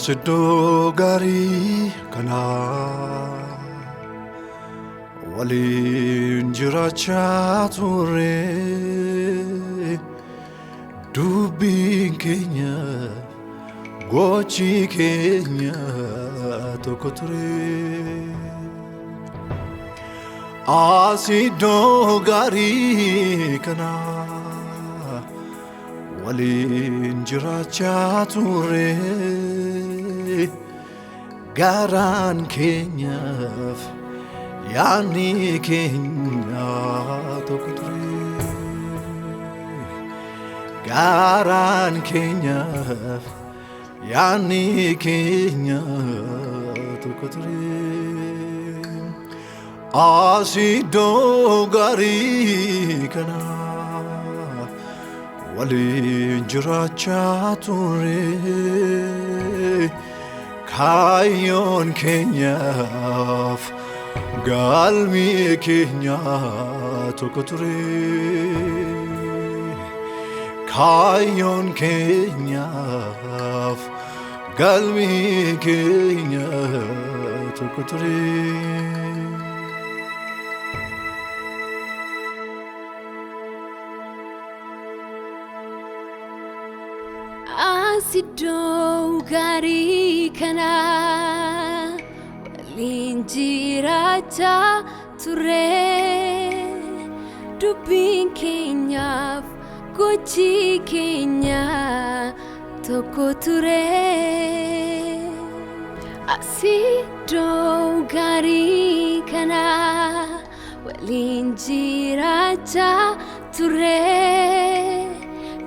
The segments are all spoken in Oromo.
Asidoo gaarii kana waliin jiraachaa turre dubbiin keenya gochi keenya tokko ture. Asidoo gaarii kana waliin jiraachaa turre garaan keenyaaf yaadni keenya tokko ture. Garaan keenyaaf yaadni keenya tokko ture. Asidoo gaarii kana waliin jiraachaa turre kaayyoon keenyaaf galmi keenya tokko ture. Kaayyoon keenyaaf galmi keenya tokko ture. Asidoo gaarii kana waliin jiraachaa turre dubbiin keenyaaf gochi keenya tokko ture. Asidoo gaarii kana waliin jiraachaa turre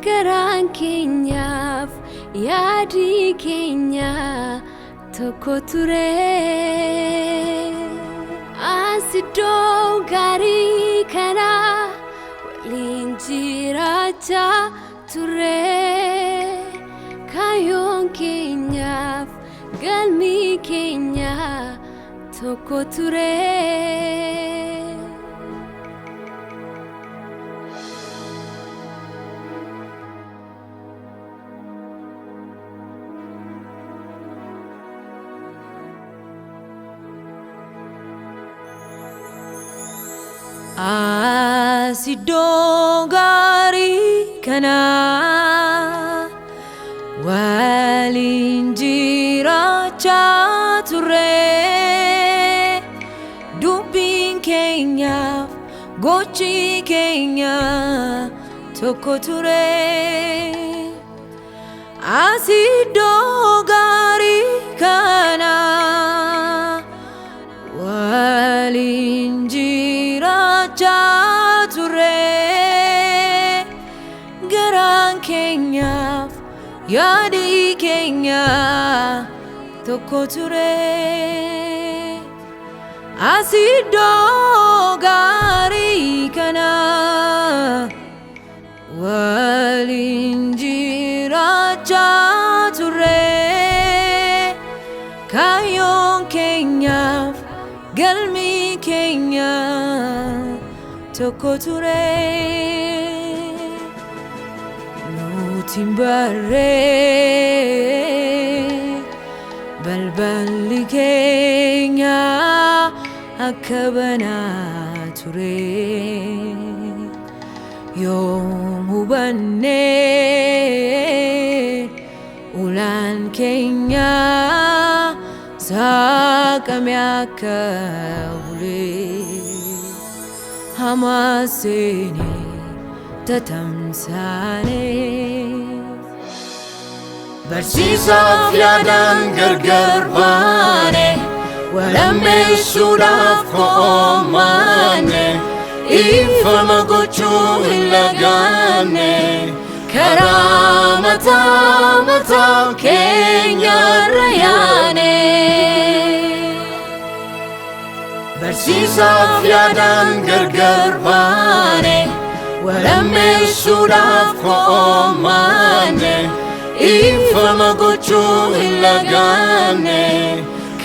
garaan keenyaaf yaadni keenya tokko ture. Asidoo gaarii kana waliin jiraachaa turre kaayyoon keenyaaf galmi keenya tokko ture. Asidoo gaarii kana waliin jiraachaa turre dubbiin keenyaaf gochi keenya tokko ture. Asidoo gaarii kana waliin jiraachaa turre garaan keenyaaf yaadni keenya tokko ture. Asidoo gaarii kana waliin jiraachaa turre kaayyoon keenyaaf galmi keenya tokko ture. Nutiin barree balballi keenya akka banaa ture yoom hubannee ulaan keenya saaqame akka bulee hamaasene tatamsaane. Barsiisaaf yaadaan gargar baane walammeessuudhaaf ko'oomane ifama gochuu hin lagaanne karaa mataa keenya irra yaane. Barsiisaaf yaadaan gargar baane walammeessuudhaaf ko'oomane ifama gochuu hin lagaanne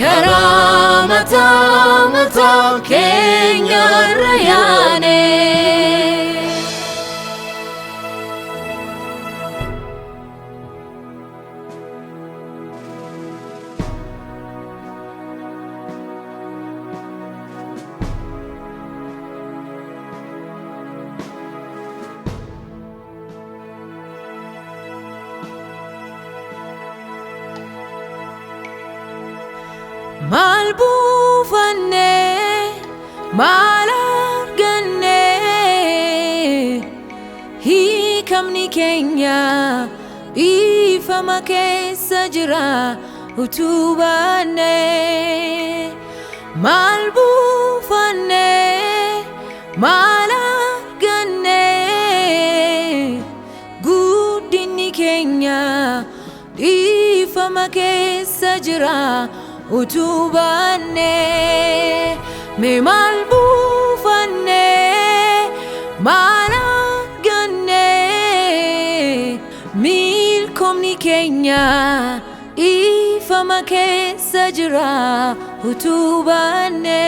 karaa mataa keenya irra yaane. malarganne hiikamni keenya ifama keessa jira utuu baanne maal buufanne maal arganne guddinni keenya ifama keessa jira utuu baanne mee maal buufanne maal arganne milkoomni keenya ifama keessa jira utuu baanne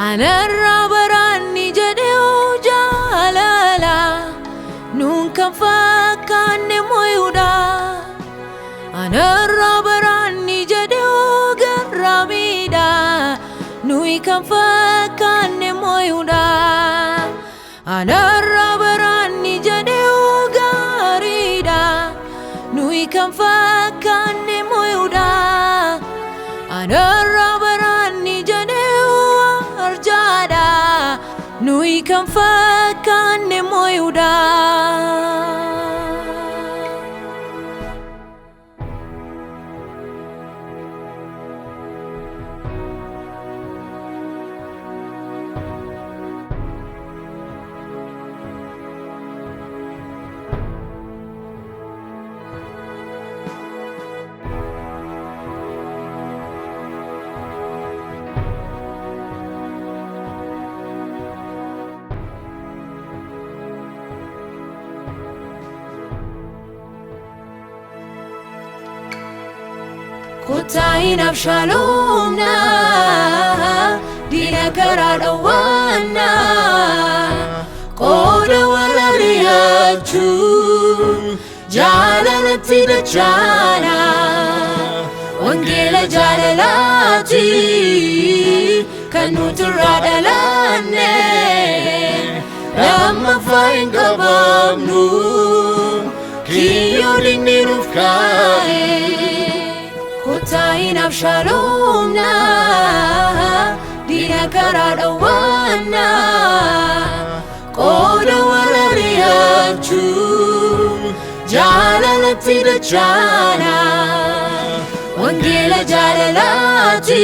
anarra baranni jedhee jaalala nuun kan fakkaanne mo'uudha anarra baranni jedhee garraamiidha nuyi kan fakkaanne mo'uudha anarra baranni jedhee gaariidha nuyi kan fakkaanne mo'uudha anarra baranni jedhee nuyi kan fakkaanne mo'uudha Kotaayin Abshaalomna diina karaa dhowwaanna qooda wal ari'achuu jaalalatti dachaana wangeela jaalalaati kan nuti irraa dhalanne lammaffaa hin qabamnu kiyyoo diinni nuuf kaa'e Kotaayin Abshaalomna diina karaa dhowwaanna qooda wal ari'achuu jaalalatti dachaana wangeela jaalalaati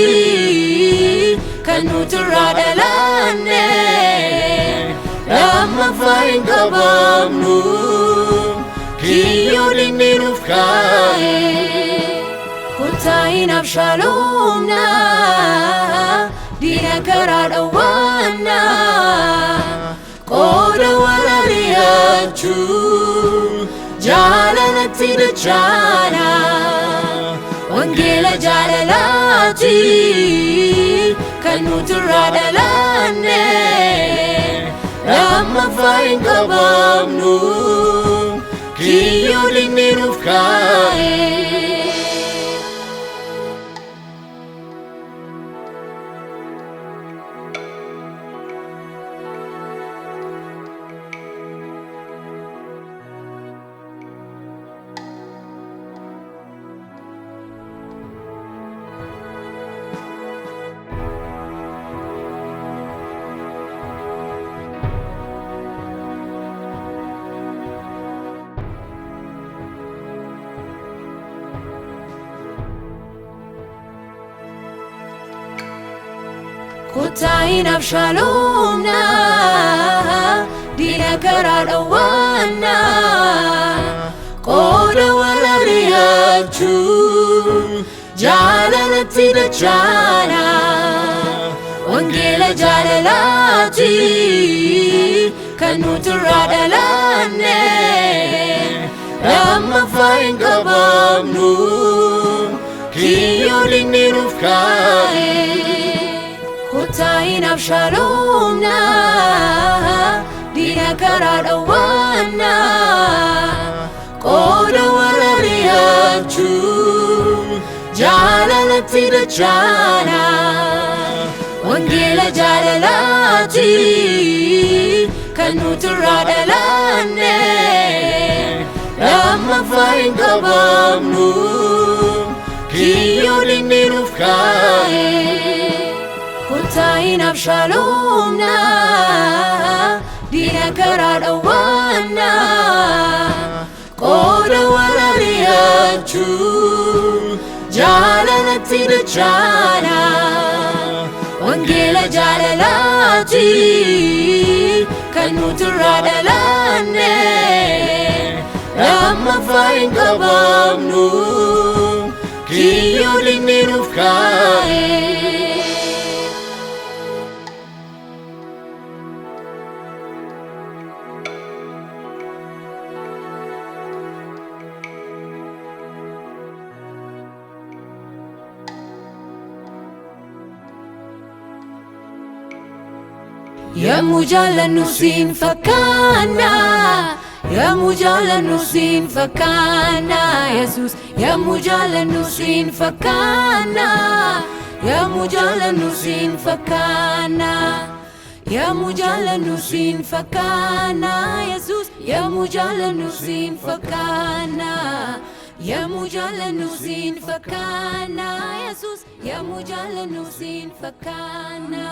kan nuti irraa dhalanne lammaffaa hin qabamnu kiyyoo diinni nuuf kaa'e Kotaayin Abshaalomna diina karaa dhowwaanna qooda wal ari'achuu jaalalatti dachaana wangeela jaalalaati kan nuti irraa dhalanne lammaffaa hin qabamnu kiyyoo diinni nuuf kaa'e Kotaayin Abshaalomna diina karaa dhowwaanna qooda wal ari'achuu jaalalatti dachaana wangeela jaalalaati kan nuti irraa dhalanne lammaffaa hin qabamnu kiyyoo diinni nuuf kaa'e Kutain Abshalomna Dina karada wana Koda warariyachu Jalalati dachana Wangela jalalati Kanuturadalane Lama fain kabamnu Kiyo dinirufkae Kutain Abshalomna Dina karada wana Koda warariyachu Jalalati dachana Wangela jalalati Kanuturadalane Lama fain kabamnu Kiyo dinirufkae Ya mujalanu sin fakana Ya mujalanu sin fakana Jesus Ya mujalanu sin fakana Ya mujalanu sin fakana Ya mujalanu sin fakana Jesus Ya mujalanu sin fakana Ya mujalanu sin fakana Jesus Ya mujalanu sin fakana